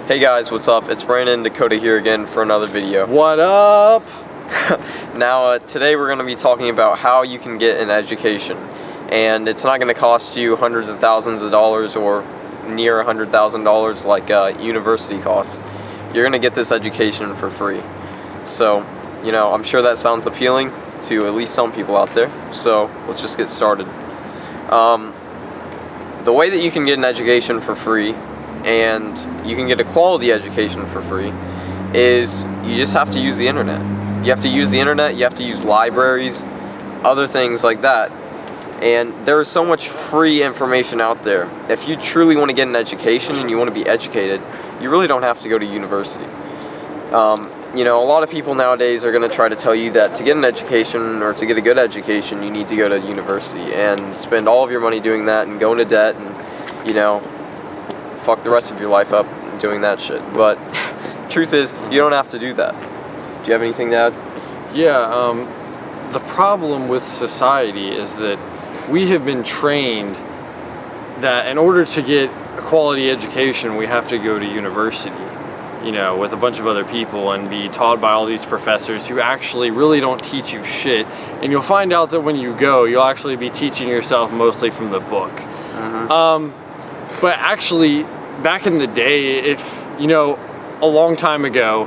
Hey guys, what's up? It's Brandon Dakota here again for another video. What up? Now, today we're going to be talking about how you can get an education. And it's not going to cost you hundreds of thousands of dollars or near $100,000 like university costs. You're going to get this education for free. So, you know, I'm sure that sounds appealing to at least some people out there. So, let's just get started. The way that you can get an education for free, and you can get a quality education for free, is you just have to use the internet. You have to use the internet, you have to use libraries, other things like that. And there is so much free information out there. If you truly want to get an education and you want to be educated, you really don't have to go to university. You know, a lot of people nowadays are going to try to tell you that to get an education or to get a good education, you need to go to university and spend all of your money doing that and go into debt and, you know, fuck the rest of your life up doing that shit. But truth is, you don't have to do that. Do you have anything to add? Yeah, the problem with society is that we have been trained that in order to get a quality education, we have to go to university, you know, with a bunch of other people and be taught by all these professors who actually really don't teach you shit. And you'll find out that when you go, you'll actually be teaching yourself mostly from the book. But actually, back in the day, if, you know, a long time ago,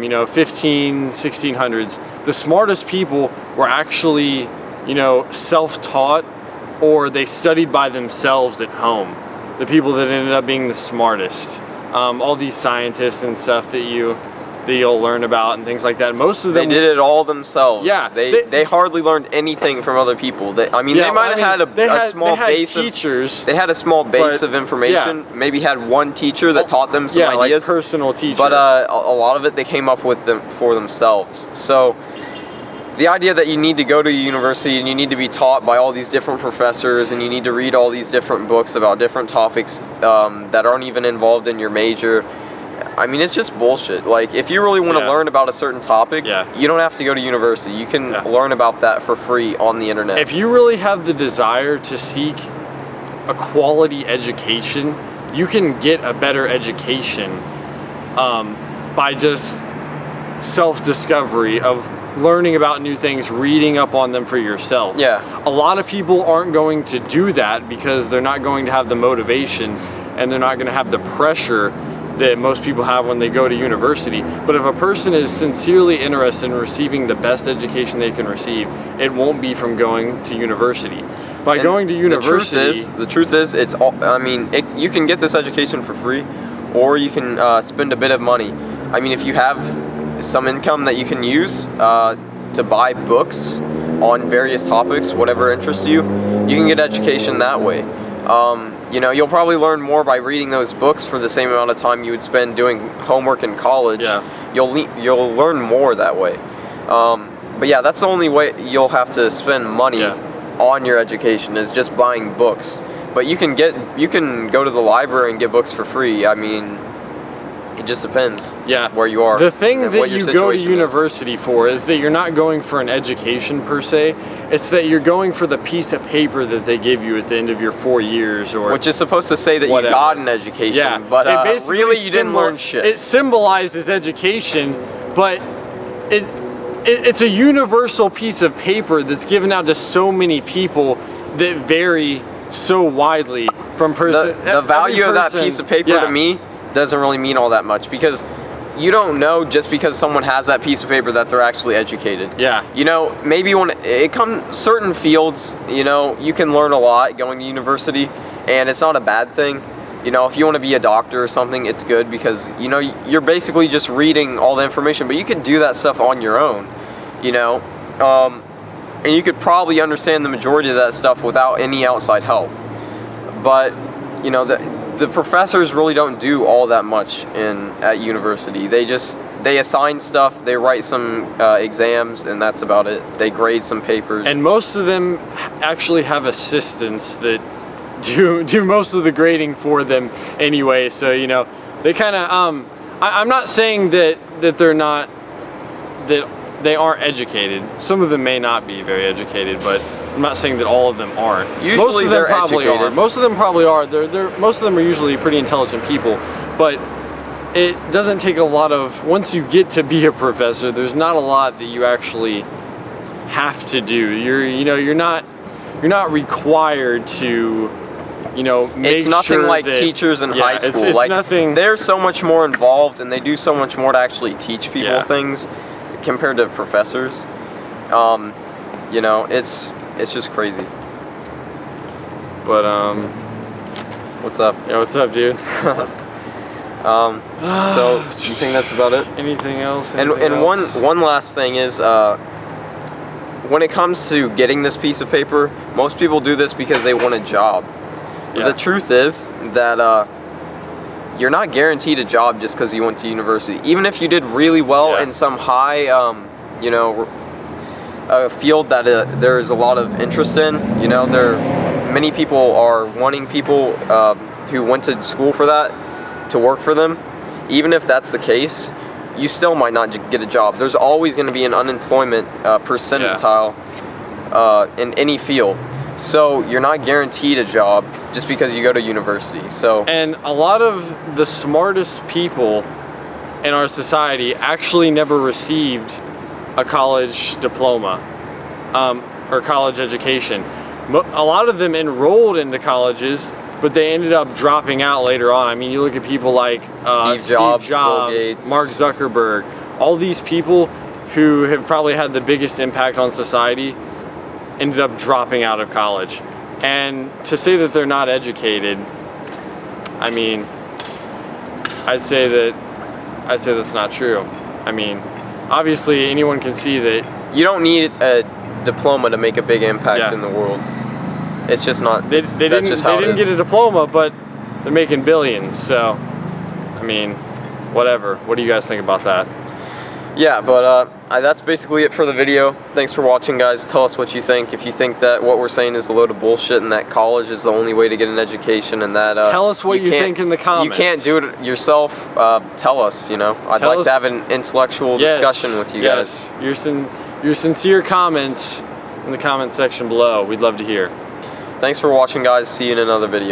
you know, 1600s, the smartest people were actually, you know, self-taught, or they studied by themselves at home. The people that ended up being the smartest. All these scientists and stuff that you'll learn about and things like that. Most of them, they did it all themselves. Yeah, they hardly learned anything from other people. They might have had a small base of teachers. They had a small base of information. Yeah. Maybe had one teacher that taught them some ideas. Like personal teacher. But a lot of it they came up with them for themselves. So the idea that you need to go to a university and you need to be taught by all these different professors and you need to read all these different books about different topics that aren't even involved in your major, I mean, it's just bullshit. Like, if you really want to learn about a certain topic, you don't have to go to university. You can learn about that for free on the internet. If you really have the desire to seek a quality education, you can get a better education by just self-discovery of learning about new things, reading up on them for yourself. Yeah. A lot of people aren't going to do that because they're not going to have the motivation and they're not going to have the pressure that most people have when they go to university. But if a person is sincerely interested in receiving the best education they can receive, it won't be from going to university. By going to university, the truth is, it's all, I mean, you can get this education for free, or you can spend a bit of money. I mean, if you have some income that you can use to buy books on various topics, whatever interests you, you can get education that way. You know, you'll probably learn more by reading those books for the same amount of time you would spend doing homework in college. Yeah. You'll learn more that way. But yeah, that's the only way you'll have to spend money on your education, is just buying books. But you can go to the library and get books for free. I mean, it just depends where you are. The thing that you go to university for is that you're not going for an education per se. It's that you're going for the piece of paper that they give you at the end of your 4 years, or which is supposed to say that you got an education, but really you didn't learn shit. It symbolizes education, but it's a universal piece of paper that's given out to so many people that vary so widely from person. The value of that piece of paper to me doesn't really mean all that much, because you don't know just because someone has that piece of paper that they're actually educated. Yeah. You know, maybe when it comes certain fields, you know, you can learn a lot going to university, and it's not a bad thing. You know, if you want to be a doctor or something, it's good because, you know, you're basically just reading all the information, but you can do that stuff on your own, you know, and you could probably understand the majority of that stuff without any outside help. But, you know, the professors really don't do all that much at university. They assign stuff, they write some exams, and that's about it. They grade some papers. And most of them actually have assistants that do most of the grading for them anyway. So, you know, they kind of I'm not saying that they aren't educated. Some of them may not be very educated, but I'm not saying that all of them aren't. Usually most of them they're probably educated. are. Most of them probably are. Most of them are usually pretty intelligent people, but it doesn't take a lot of, once you get to be a professor, there's not a lot that you actually have to do. You're not required to, make it's nothing sure like that, teachers in high school. It's like nothing. They're so much more involved, and they do so much more to actually teach people things compared to professors. It's just crazy. But What's up? yeah, what's up, dude? So you think that's about it? Anything else? And one last thing is, when it comes to getting this piece of paper, most people do this because they want a job. Yeah. The truth is that you're not guaranteed a job just because you went to university. Even if you did really well in some high, a field that there's a lot of interest in. Many people are wanting people who went to school for that to work for them. Even if that's the case, you still might not get a job. There's always going to be an unemployment percentile in any field. So you're not guaranteed a job just because you go to university. And a lot of the smartest people in our society actually never received a college diploma or college education. A lot of them enrolled into colleges, but they ended up dropping out later on. I mean, you look at people like Steve Jobs, Bill Gates, Mark Zuckerberg, all these people who have probably had the biggest impact on society ended up dropping out of college. And to say that they're not educated, I mean, I'd say that's not true. I mean, obviously anyone can see that you don't need a diploma to make a big impact in the world. It's just not. They didn't get a diploma, but they're making billions. So, I mean, whatever. What do you guys think about that? Yeah, but that's basically it for the video. Thanks for watching, guys. Tell us what you think. If you think that what we're saying is a load of bullshit and that college is the only way to get an education, and that tell us what you think in the comments. You can't do it yourself. Tell us. I'd like to have an intellectual discussion with you guys. Your sincere comments in the comment section below. We'd love to hear. Thanks for watching, guys. See you in another video.